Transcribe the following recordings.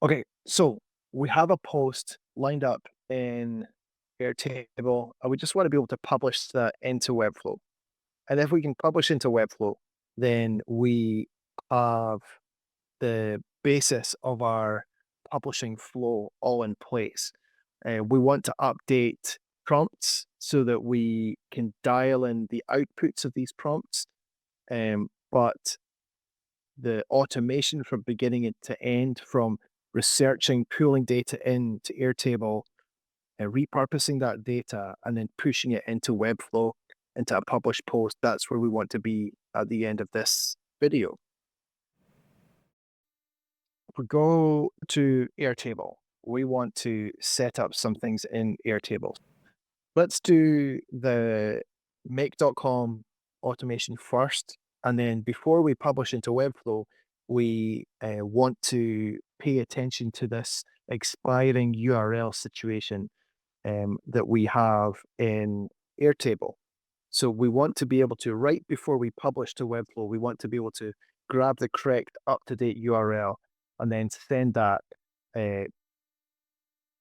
Okay, so we have a post lined up in Airtable, and we just want to be able to publish that into Webflow. And if we can publish into Webflow, then we have the basis of our publishing flow all in place. We want to update prompts so that we can dial in the outputs of these prompts, but the automation from beginning it to end, from researching, pulling data into Airtable, and repurposing that data, and then pushing it into Webflow, into a published post. That's where we want to be at the end of this video. If we go to Airtable, we want to set up some things in Airtable. Let's do the make.com automation first. And then before we publish into Webflow, we want to pay attention to this expiring URL situation that we have in Airtable. So we want to be able to, right before we publish to Webflow, we want to be able to grab the correct up-to-date URL and then send that uh,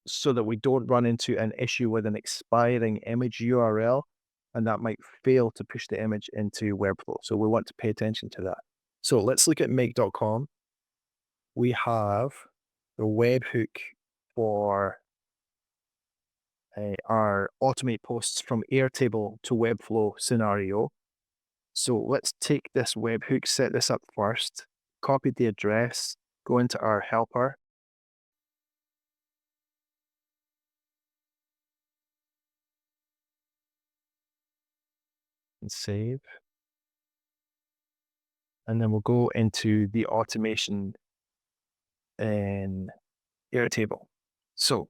so that we don't run into an issue with an expiring image URL, and that might fail to push the image into Webflow. So we want to pay attention to that. So let's look at make.com. We have the webhook for our automate posts from Airtable to Webflow scenario. So let's take this webhook, set this up first, copy the address, go into our helper, and save. And then we'll go into the automation in Airtable. So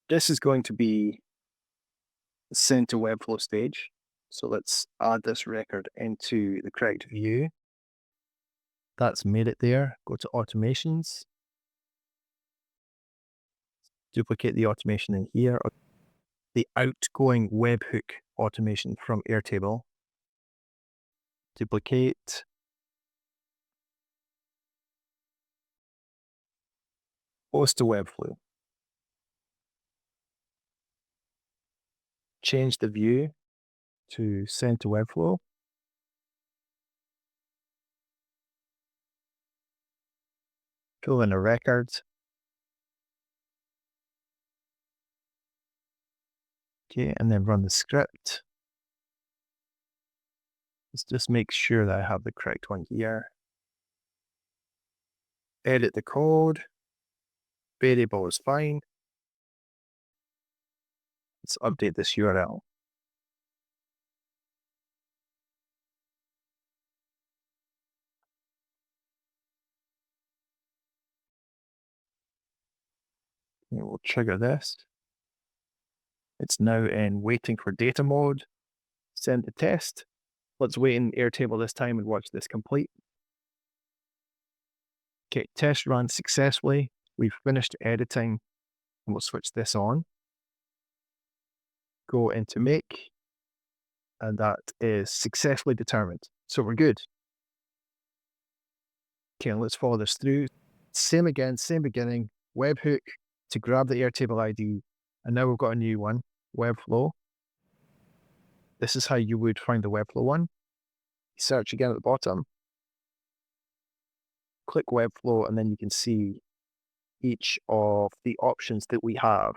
this is going to be sent to Webflow stage. So let's add this record into the correct view. That's made it there. Go to automations, duplicate the automation in here, the outgoing webhook automation from Airtable, duplicate, post to Webflow, change the view to send to Webflow, fill in a record. Okay, and then run the script. Let's just make sure that I have the correct one here. Edit the code. Variable is fine. Let's update this URL. And we'll trigger this. It's now in waiting for data mode. Send the test. Let's wait in Airtable this time and watch this complete. Okay, test ran successfully. We've finished editing, and we'll switch this on. Go into make, and that is successfully determined. So we're good. Okay, let's follow this through. Same again, same beginning, webhook to grab the Airtable ID. And now we've got a new one, Webflow. This is how you would find the Webflow one. Search again at the bottom, click Webflow, and then you can see each of the options that we have.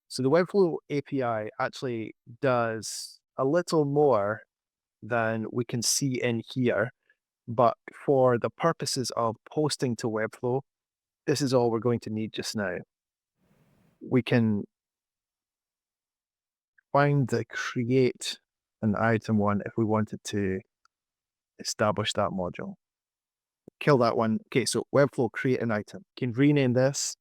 So the Webflow API actually does a little more than we can see in here, but for the purposes of posting to Webflow, this is all we're going to need just now. We can find the create an item one if we wanted to establish that module. Kill that one. Okay, so Webflow create an item. Can rename this.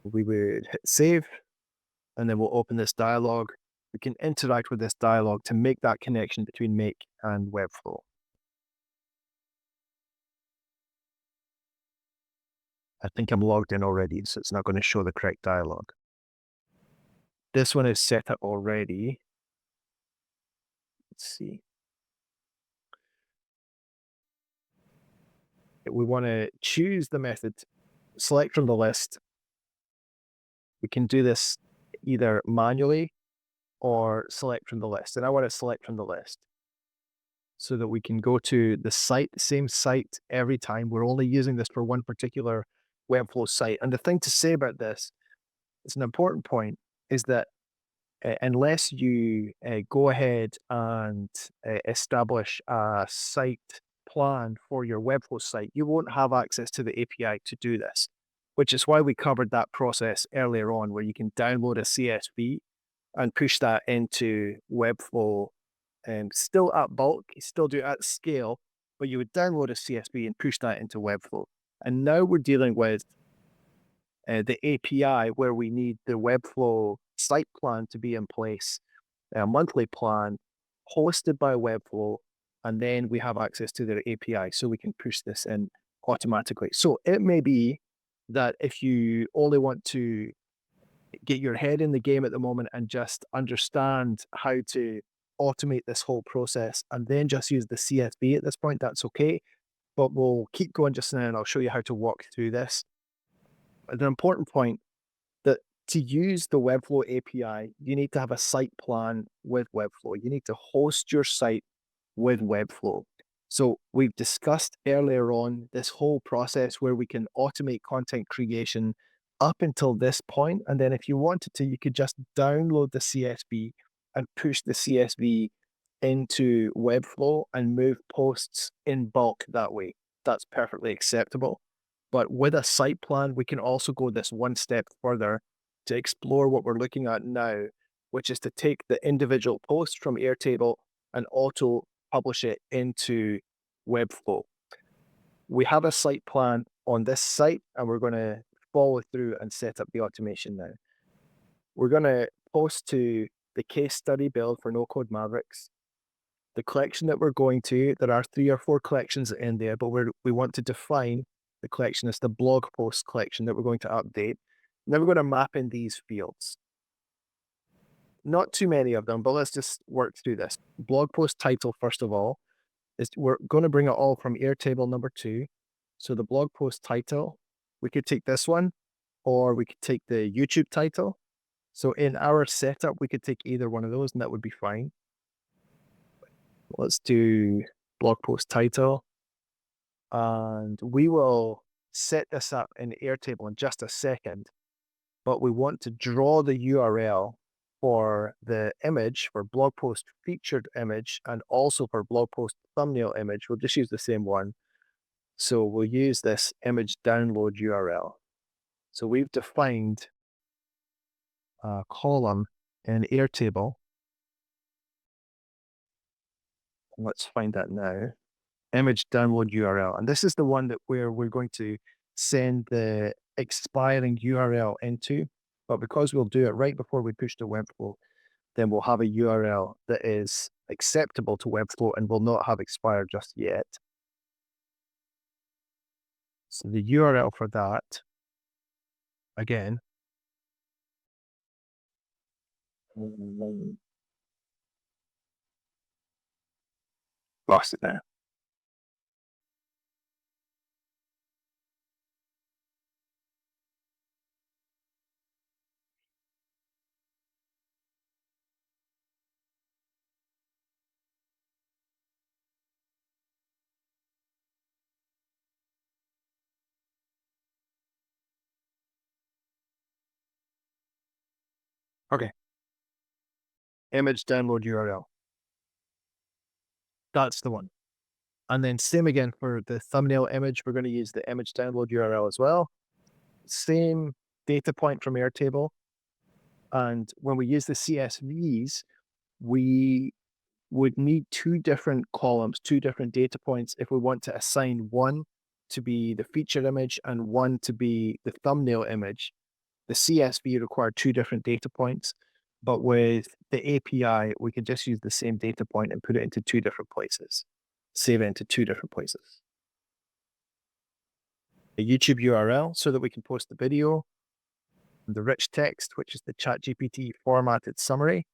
We would hit save, and then we'll open this dialog. We can interact with this dialog to make that connection between Make and Webflow. I think I'm logged in already, so it's not going to show the correct dialog. This one is set up already. Let's see. We want to choose the method, select from the list. We can do this either manually or select from the list. And I want to select from the list so that we can go to the site, same site every time. We're only using this for one particular Webflow site. And the thing to say about this, it's an important point, is that unless you go ahead and establish a site plan for your Webflow site, you won't have access to the API to do this, which is why we covered that process earlier on, where you can download a CSV and push that into Webflow, still at bulk, you still do it at scale, but you would download a CSV and push that into Webflow. And now we're dealing with the API where we need the Webflow site plan to be in place, a monthly plan hosted by Webflow, and then we have access to their API so we can push this in automatically. So it may be that if you only want to get your head in the game at the moment and just understand how to automate this whole process and then just use the CSV at this point, that's okay. But we'll keep going just now and I'll show you how to walk through this. An important point that to use the Webflow API, you need to have a site plan with Webflow. You need to host your site with Webflow. So we've discussed earlier on this whole process where we can automate content creation up until this point. And then if you wanted to, you could just download the CSV and push the CSV into Webflow and move posts in bulk that way. That's perfectly acceptable. But with a site plan, we can also go this one step further to explore what we're looking at now, which is to take the individual post from Airtable and auto publish it into Webflow. We have a site plan on this site, and we're going to follow through and set up the automation now. We're going to post to the case study build for No Code Mavericks. The collection that we're going to, there are 3 or 4 collections in there, but we want to define the collection as the blog post collection that we're going to update. And then we're going to map in these fields. Not too many of them, but let's just work through this. Blog post title, first of all, is we're going to bring it all from Airtable number 2. So the blog post title, we could take this one, or we could take the YouTube title. So in our setup, we could take either one of those, and that would be fine. Let's do blog post title. And we will set this up in Airtable in just a second. But we want to draw the URL for the image, for blog post featured image, and also for blog post thumbnail image. We'll just use the same one. So we'll use this image download URL. So we've defined a column in Airtable. Let's find that now. Image download URL. And this is the one that where we're going to send the expiring URL into. But because we'll do it right before we push to Webflow, then we'll have a URL that is acceptable to Webflow and will not have expired just yet. So the URL for that, again, lost it now. Okay. Image download URL. That's the one. And then same again for the thumbnail image. We're going to use the image download URL as well. Same data point from Airtable. And when we use the CSVs, we would need 2 different columns, 2 different data points if we want to assign one to be the feature image and one to be the thumbnail image. The CSV required 2 different data points, but with the API, we could just use the same data point and put it into 2 different places, save it into 2 different places. A YouTube URL so that we can post the video, the rich text, which is the ChatGPT formatted summary,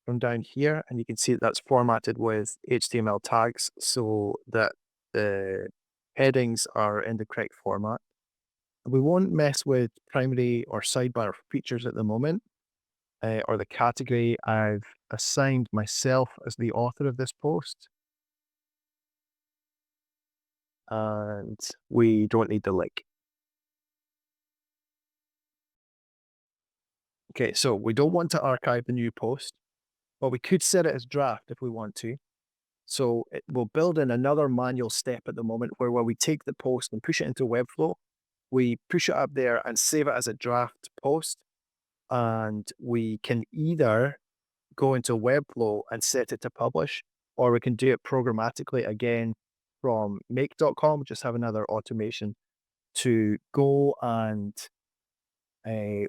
from down here, and you can see that that's formatted with HTML tags so that the headings are in the correct format. We won't mess with primary or sidebar features at the moment, or the category. I've assigned myself as the author of this post, and we don't need the link. Okay, so we don't want to archive the new post, but we could set it as draft if we want to. So it will build in another manual step at the moment where we take the post and push it into webflow. We push it up there and save it as a draft post. And we can either go into webflow and set it to publish, or we can do it programmatically again from make.com, just have another automation to go and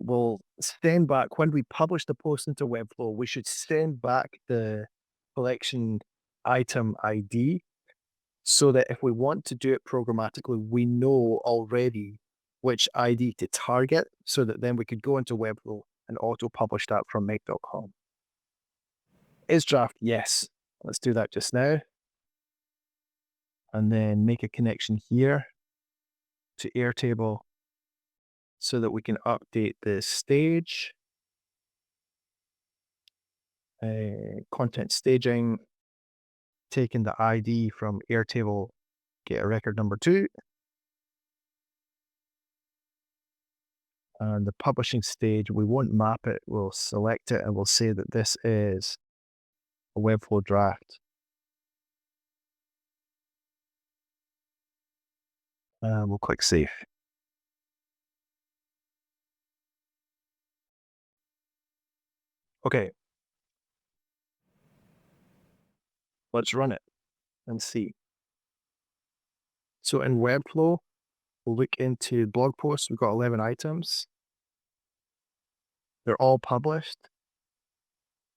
we'll send back when we publish the post into webflow, we should send back the collection item ID so that if we want to do it programmatically, we know already which ID to target so that then we could go into webflow and auto publish that from make.com. Is draft? Yes. Let's do that just now. And then make a connection here to Airtable so that we can update the stage. Content staging, taking the ID from Airtable, get a record number 2. And the publishing stage, we won't map it, we'll select it and we'll say that this is a Webflow draft. And we'll click save. Okay. Let's run it and see. So in Webflow, we'll look into blog posts. We've got 11 items. They're all published.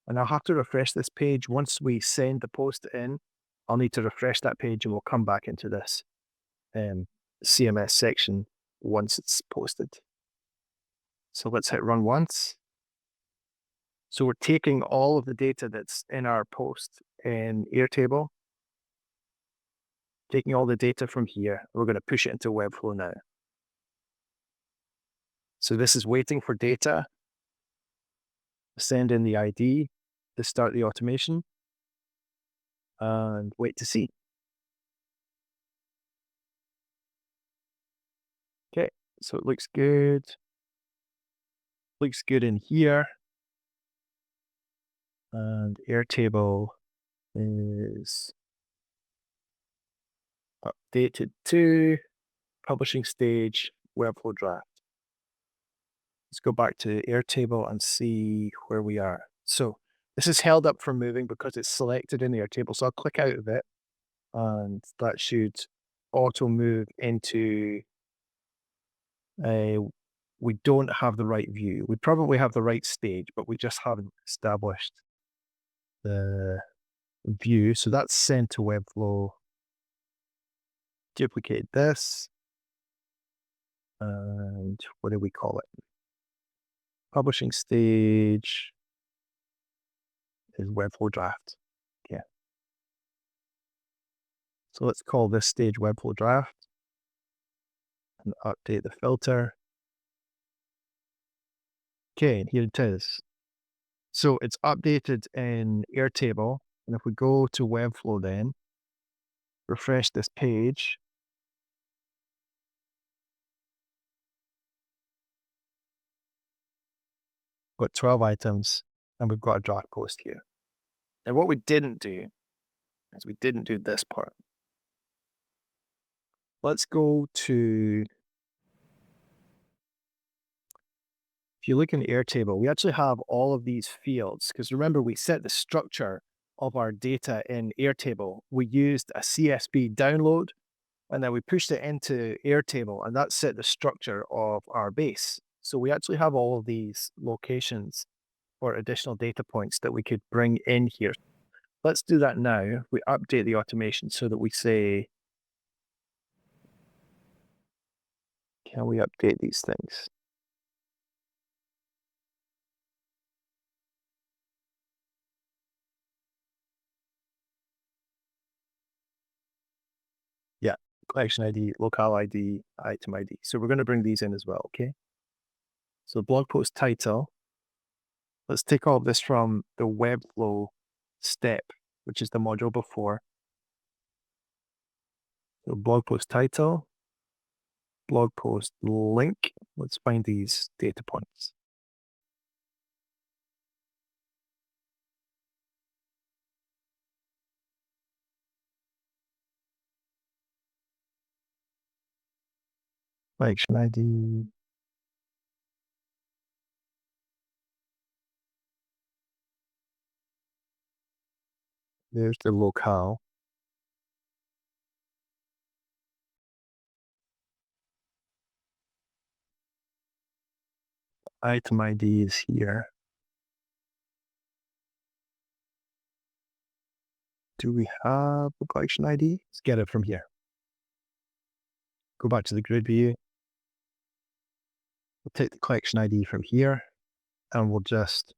And I'll have to refresh this page. Once we send the post in, I'll need to refresh that page and we'll come back into this CMS section once it's posted. So let's hit run once. So we're taking all of the data that's in our post in Airtable, taking all the data from here. We're going to push it into Webflow now. So this is waiting for data, send in the ID to start the automation, and wait to see. Okay, so it looks good. Looks good in here. And Airtable is updated to publishing stage, Webflow draft. Let's go back to Airtable and see where we are. So this is held up from moving because it's selected in Airtable. So I'll click out of it and that should auto move into we don't have the right view. We probably have the right stage, but we just haven't established the view. So that's sent to Webflow. Duplicate this. And what do we call it? Publishing stage is Webflow draft. Yeah. So let's call this stage Webflow draft and update the filter. Okay, and here it is. So it's updated in Airtable. And if we go to Webflow then, refresh this page, got 12 items, and we've got a draft post here. And what we didn't do is we didn't do this part. Let's go to, if you look in Airtable, we actually have all of these fields, because remember we set the structure of our data in Airtable. We used a CSV download, and then we pushed it into Airtable, and that set the structure of our base. So we actually have all of these locations for additional data points that we could bring in here. Let's do that now. We update the automation so that we say, can we update these things? collection ID, locale ID, item ID. So we're going to bring these in as well, okay? So blog post title, let's take all of this from the webflow step, which is the module before. So blog post title, blog post link. Let's find these data points. Collection ID. There's the locale. Item ID is here. Do we have the collection ID? Let's get it from here. Go back to the grid view. We'll take the collection ID from here and we'll just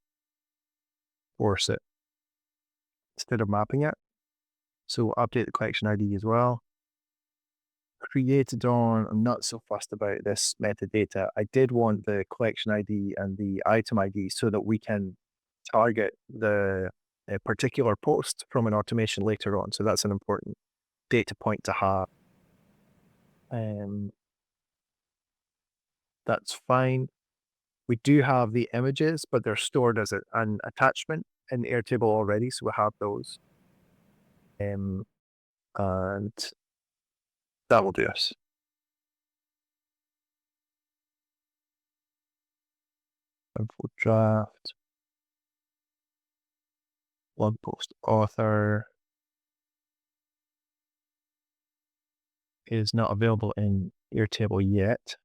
force it instead of mapping it. So we'll update the collection ID as well. Created on, I'm not so fussed about this metadata. I did want the collection ID and the item ID so that we can target the particular post from an automation later on. So that's an important data point to have. That's fine. We do have the images, but they're stored as an attachment in Airtable already, so we have those. And that will do us. Info draft, blog post author is not available in Airtable yet.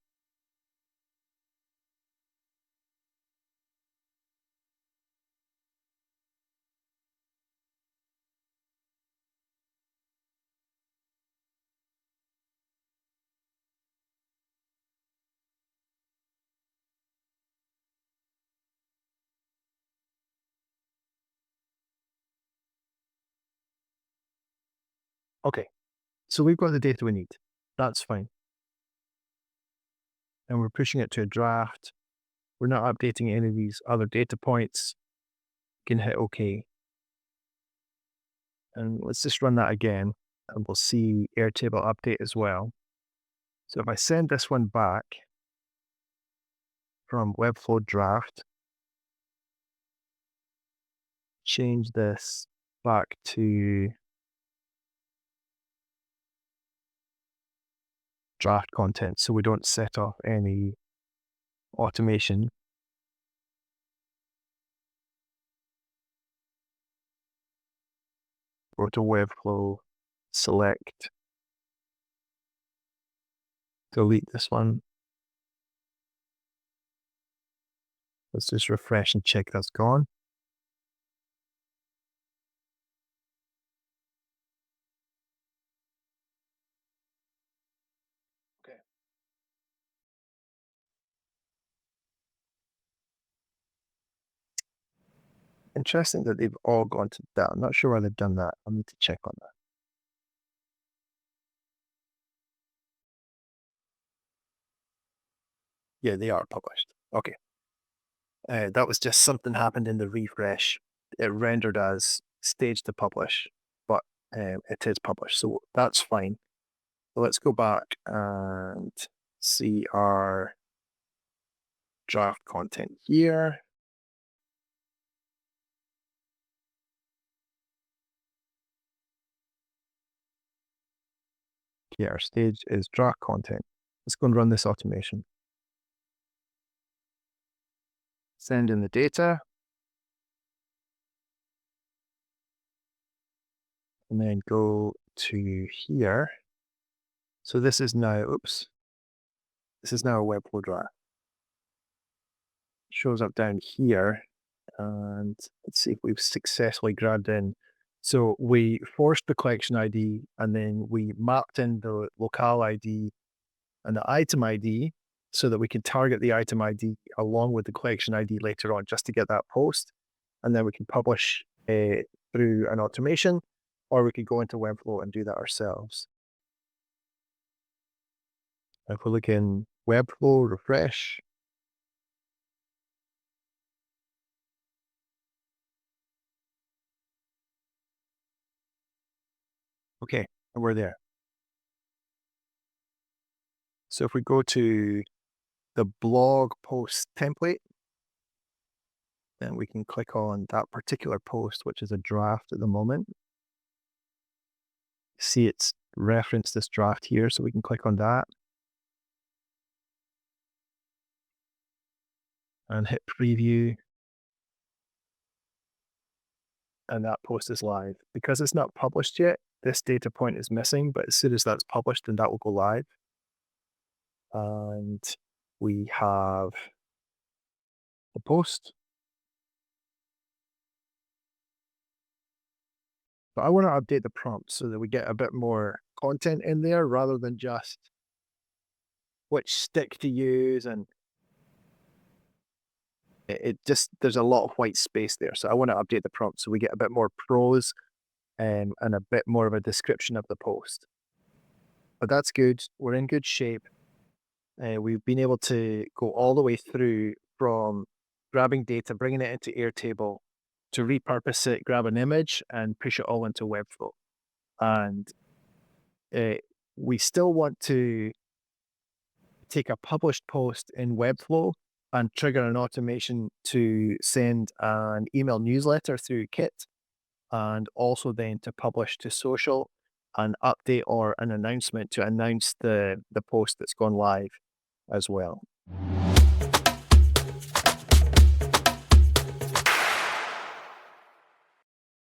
Okay, so we've got the data we need. That's fine. And we're pushing it to a draft. We're not updating any of these other data points. You can hit OK. And let's just run that again, and we'll see Airtable update as well. So if I send this one back from Webflow draft, change this back to draft content so we don't set off any automation. Go to Webflow, select, delete this one. Let's just refresh and check that's gone. Okay. Interesting that they've all gone to that. I'm not sure why they've done that. I'll need to check on that. Yeah, they are published. Okay. That was just something happened in the refresh. It rendered as stage to publish, but it is published, so that's fine. So let's go back and see our draft content here. Okay, our stage is draft content. Let's go and run this automation. Send in the data. And then go to here. So this is now, this is now a Webflow draft. Shows up down here. And let's see if we've successfully grabbed in. So we forced the collection ID and then we mapped in the locale ID and the item ID so that we can target the item ID along with the collection ID later on just to get that post. And then we can publish through an automation, or we could go into Webflow and do that ourselves. If we look in webflow, refresh. Okay, and we're there. So if we go to the blog post template, then we can click on that particular post, which is a draft at the moment. See it's referenced this draft here, so we can click on that and hit preview, and that post is live. Because it's not published yet, this data point is missing, but as soon as that's published, then that will go live. And we have the post. But I want to update the prompt so that we get a bit more content in there rather than just which stick to use. And it just, there's a lot of white space there. So I want to update the prompt so we get a bit more prose and a bit more of a description of the post. But that's good. We're in good shape. We've been able to go all the way through from grabbing data, bringing it into Airtable, to repurpose it, grab an image, and push it all into Webflow. And uh, we still want to take a published post in Webflow and trigger an automation to send an email newsletter through Kit, and also then to publish to social, an update or an announcement to announce the post that's gone live as well.